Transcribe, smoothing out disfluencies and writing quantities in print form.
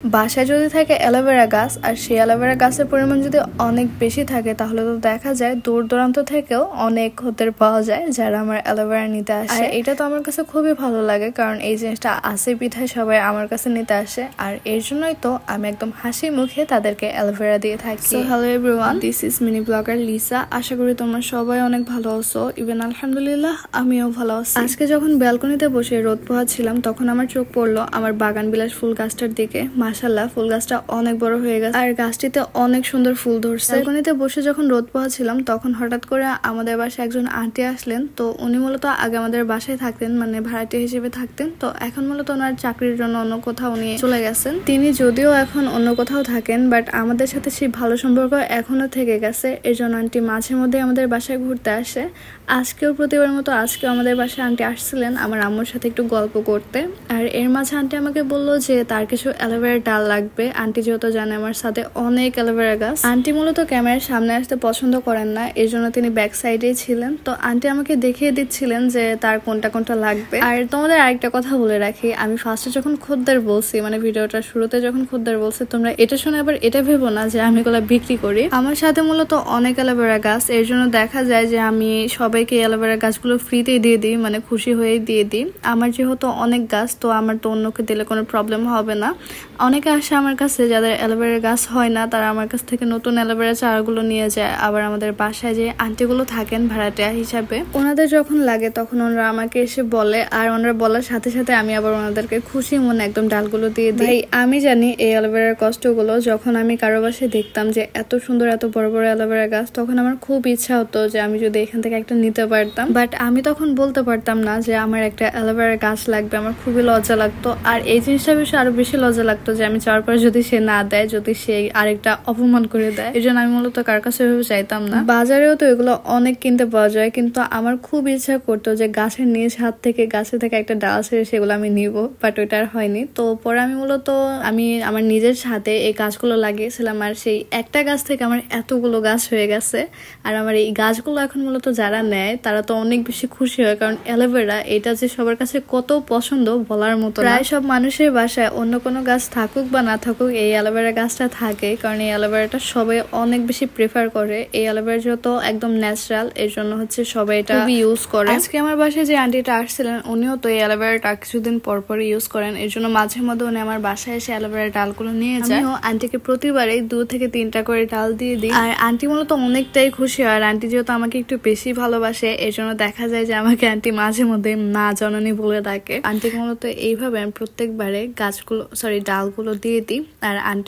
বাসায় যদি থাকে অ্যালোভেরা গাছ আর সেই অ্যালোভেরা গাছের পরিমাণ যদি অনেক বেশি থাকে তাহলে তো দেখা যায় দূর দূরান্ত থেকেও অনেক খদ্দের পাওয়া যায় যারা আমার অ্যালোভেরা নিতে আসে। আর এটা তো আমার কাছে খুবই ভালো লাগে, কারণ এই জিনিসটা আছে পিঠায় সবাই আমার কাছে নিতে আসে, আর এর জন্যই তো আমি একদম হাসি মুখে তাদেরকে অ্যালোভেরা দিয়ে থাকি। So hello everyone, this is mini blogger Lisa. আশা করি তোমরা সবাই অনেক ভালো আছো। ইভেন আলহামদুলিল্লাহ আমিও ভালো আছি। আজকে যখন ব্যালকনিতে বসে রোদ পোহাচ্ছিলাম তখন আমার চোখ পড়লো আমার বাগান বিলাস ফুল গাছটার দিকে। মাশাআল্লাহ ফুল গাছটা অনেক বড় হয়ে গেছে আর গাছটিতে অনেক সুন্দর ফুল ধরছে। ব্যালকনিতে বসে যখন রোদ পোহাচ্ছিলাম তখন হঠাৎ করে আমাদের বাসায় একজন আন্টি আসলেন। তো উনি মূলত আগে আমাদের বাসায় থাকতেন, মানে ভাড়াটিয়া হিসেবে থাকতেন। তো এখন মূলত ওনার চাকরির জন্য অন্য কোথাও নিয়ে চলে গেছেন। তিনি যদিও এখন অন্য কোথাও থাকেন, বাট আমাদের সাথে সেই ভালো সম্পর্ক এখনো থেকে গেছে। এর জন্য আন্টি মাঝে মধ্যে আমাদের বাসায় ঘুরতে আসে। আজকেও প্রতিবার মতো আজকেও আমাদের বাসায় আন্টি আসছিলেন আমার আম্মুর সাথে একটু গল্প করতে। আর এর মাঝে আন্টি আমাকে বললো যে তার কিছু অ্যালোভেরা ডাল লাগবে। আন্টি যেহেতু জানে আমার সাথে অনেক অ্যালোভেরা গাছ। আন্টি মূলত ক্যামেরার সামনে আসতে পছন্দ করেন না, এর জন্য তিনি ব্যাক সাইডেই ছিলেন। তো আন্টি আমাকে দেখিয়ে দিচ্ছিলেন যে তার কোনটা কোনটা লাগবে। আর তোমাদের আরেকটা কথা বলে রাখি, আমি ফার্স্টে যখন খদ্দের বলছি, মানে ভিডিওটা শুরুতে যখন খদ্দের বলছি, তোমরা এটা শুনে আবার এটা ভেবো না যে আমি এগুলো বিক্রি করি। আমার সাথে মূলত অনেক অ্যালোভেরা গাছ, এর জন্য দেখা যায় যে আমি সবাইকে অ্যালোভেরা গাছগুলো ফ্রিতেই দিয়ে দিই, মানে খুশি হয়েই দিয়ে দিই। আমার যেহেতু অনেক গাছ, তো আমার তো অন্যকে দিলে কোনো প্রবলেম হবে না। অনেকে আসে আমার কাছে যাদের অ্যালোভেরা গাছ হয় না, তারা আমার কাছ থেকে নতুন অ্যালোভেরা চারাগুলো নিয়ে যায়। আবার আমাদের বাসায় যে আন্টিগুলো থাকেন ভাড়াটিয়া হিসাবে, ওনাদের যখন লাগে তখন ওনারা আমাকে এসে বলে, আর ওনারা বলার সাথে সাথে আমি আবার ওনাদেরকে খুশি মনে একদম ডালগুলো দিয়ে দিই। ভাই আমি জানি এই অ্যালোভেরার কষ্টগুলো। যখন আমি কারো বাসায় দেখতাম যে এত সুন্দর এত বড় বড় অ্যালোভেরা গাছ, তখন আমার খুব ইচ্ছা হতো যে আমি যদি এখান থেকে একটা নিতে পারতাম, বাট আমি তখন বলতে পারতাম না যে আমার একটা অ্যালোভেরা গাছ লাগবে। আমার খুবই লজ্জা লাগতো, আর এই জিনিসটা বিষয়ে আরো বেশি লজ্জা লাগতো যে আমি চাওয়ার পর যদি সে না দেয়, যদি সে আরেকটা অপমান করে দেয়। এই জন্য আমি মূলত কার কাছে এভাবে চাইতাম না। বাজারেও তো এগুলো অনেক কিনতে পাওয়া যায়, কিন্তু আমার খুব ইচ্ছা করতো যে গাছের নিজ হাত থেকে গাছে থেকে একটা ডাল ছেড়ে সেগুলো আমি নিব, বাট ওইটা আর হয়নি। তো পরে আমি মূলত আমার নিজের সাথে এই গাছগুলো লাগিয়েছিলাম, আর সেই একটা গাছ থেকে আমার এতগুলো গাছ হয়ে গেছে। আর আমার এই গাছগুলো এখন মূলত যারা নেয় তারা তো অনেক বেশি খুশি হয়, কারণ অ্যালোভেরা এটা যে সবার কাছে কত পছন্দ বলার মতো। প্রায় সব মানুষের বাসায় অন্য কোনো গাছ থাকুক বা না থাকুক এই অ্যালোভেরা গাছটা থাকে, কারণ এই অ্যালোভেরাটা সবাই অনেক বেশি প্রেফার করে। এই অ্যালোভেরা যেহেতু একদম ন্যাচারাল, এর জন্য হচ্ছে সবাই এটা ইউজ করে। আজকে আমার বাসায় যে আন্টিটা আসছিলেন উনিও তো এই অ্যালোভেরাটা কিছুদিন পর পর ইউজ করেন, এর জন্য মাঝে মধ্যে উনি আমার বাসায় এসে অ্যালোভেরা ডালগুলো নিয়ে যায়। আমিও আন্টিকে প্রতিবারই 2 থেকে 3টা করে ডাল দিয়ে দিই, আর আন্টি মূলত অনেকটাই খুশি হয়। আর আন্টি যেহেতু আমাকে একটু বেশি ভালোবাসে, এর জন্য দেখা যায় যে আমাকে আন্টি মাঝে মধ্যে মা জননী বলে ডাকে। আন্টিকে মূলত এইভাবে আমি প্রত্যেকবারে ডালগুলো দিয়ে দিই। আর আন্টি